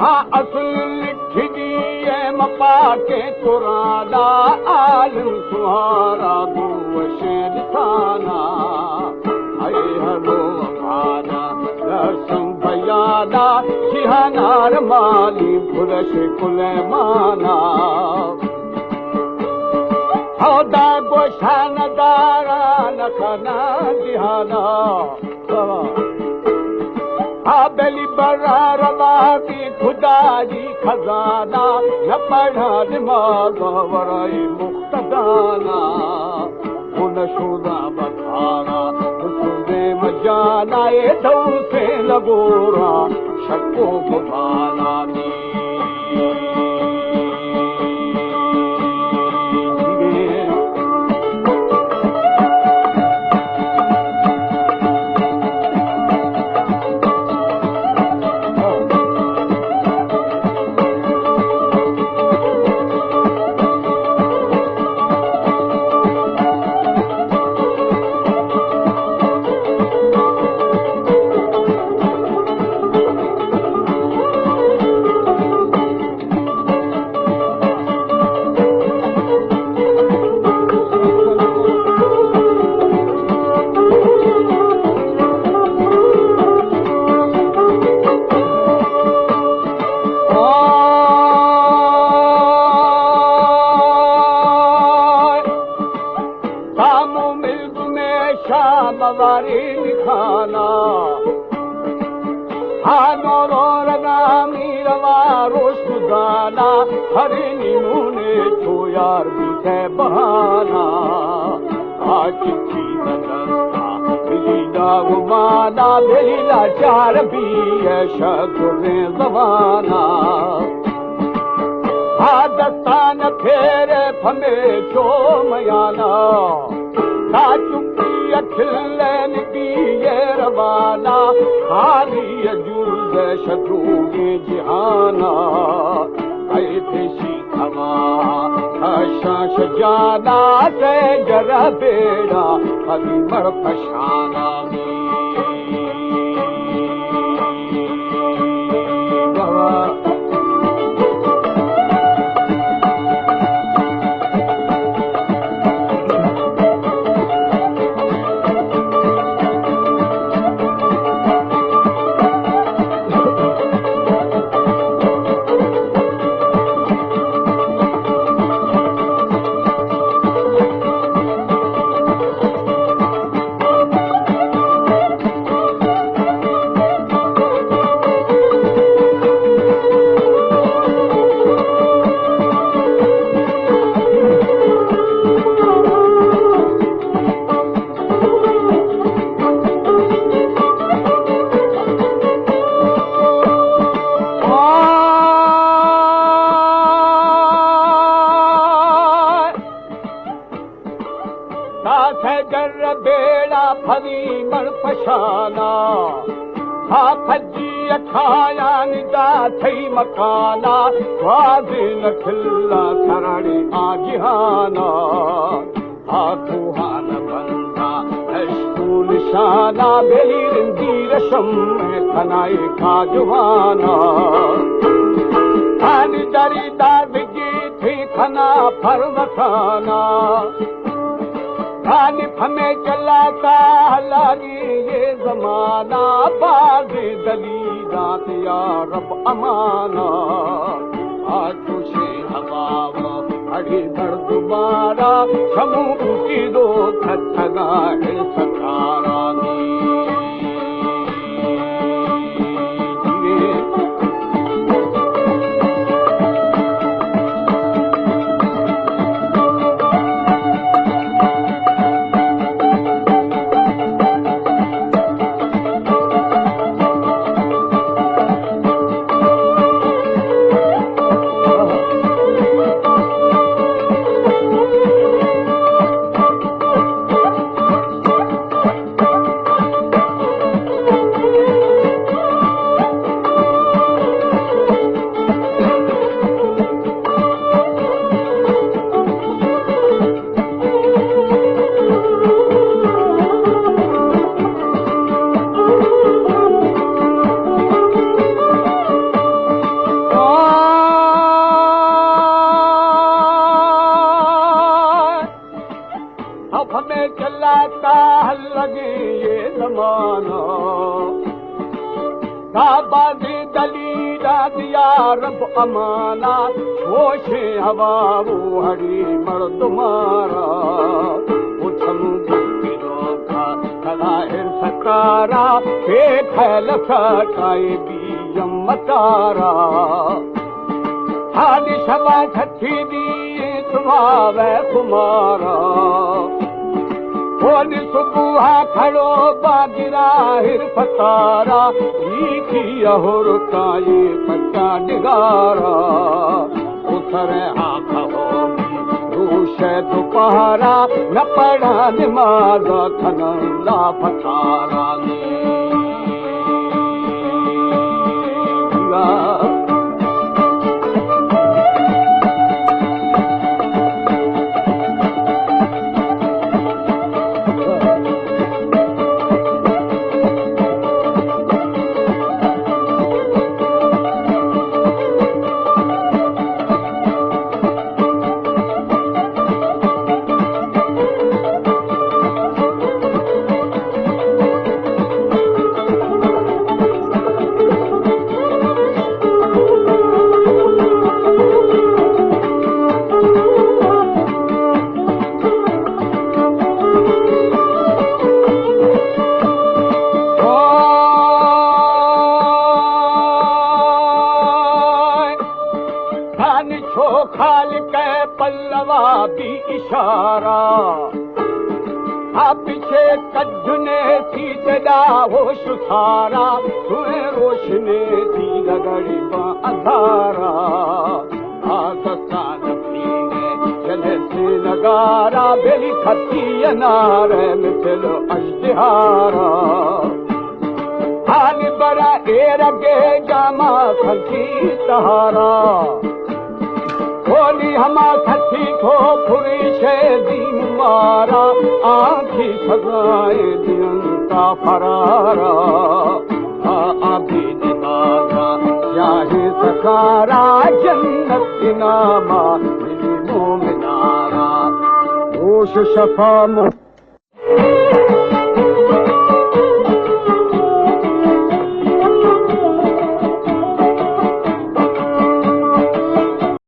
हाँ असल लिखी है मपा के कुराना आलम सुहारा गुवशेद थाना अरे हलो अफाना रसम बयाना जिहानार माली पुरश कुलमाना हौदा गोशान दारा नखना जिहाना बेली बरा रवा की खुदा जी खजाना न पढ़ा दिमाग वराई मुख्तदाना उन शुदा बखारा सुदे मजाना ये दौ से लगोरा शक्को गुमाना नी चार भी शकुरे जमाना हादस्तान फेरे फमे चो मयाना ना चुकी अखिलन की ये रवाना खाली जूज शत्रु के जिहाना ऐ पेशी खमा शाश जाना से जरा बेड़ा कभी मर फशाना मकाना वाजिन खिल्ला थरड़ी आजिहाना आकुहान बंदा अश्कुल शाना बेली रिंदी रशम में खनाई खाजवाना खानी दरी दादगी थी खना फरवथाना खानी फमे चलाता हलानी ये जमाना बाजी दलीदात या रब अमाना आतुशे हवावा अड़ी दर्द बारा शमू की दो थगा है सतारा साबादी दलीला दिया रब अमाना होशे हवा वो हरी मर्द मारा उछम खदाहिर सकारा हे खैल सकाए बीयम मतारा हाली शबा छठी दी सुभावे कुमारा होली सुबुह खड़ो बागिरा हिर फतारा लीखी अहुर काये पट्टा निगारा उतरे हाथ होगी रूश दोपहरा न पड़ा निमाज थनला फतारा ने पल्लवा भी इशारा पीछे कजुने थी जदा होश सारा तुए रोशने थी रगड़ी अधारा आसान पीने चले से नगारा बेली खती अनारे में चलो अश्तिहारा हाल बड़ा एरगे जामा खती सहारा होली हमा थी थो फुरी शे दी मारा आँखी सगाए दियंता फरारा आभी दिमागा चाहे सकारा जन्नत नामा दिली मोमिनारा होश शफा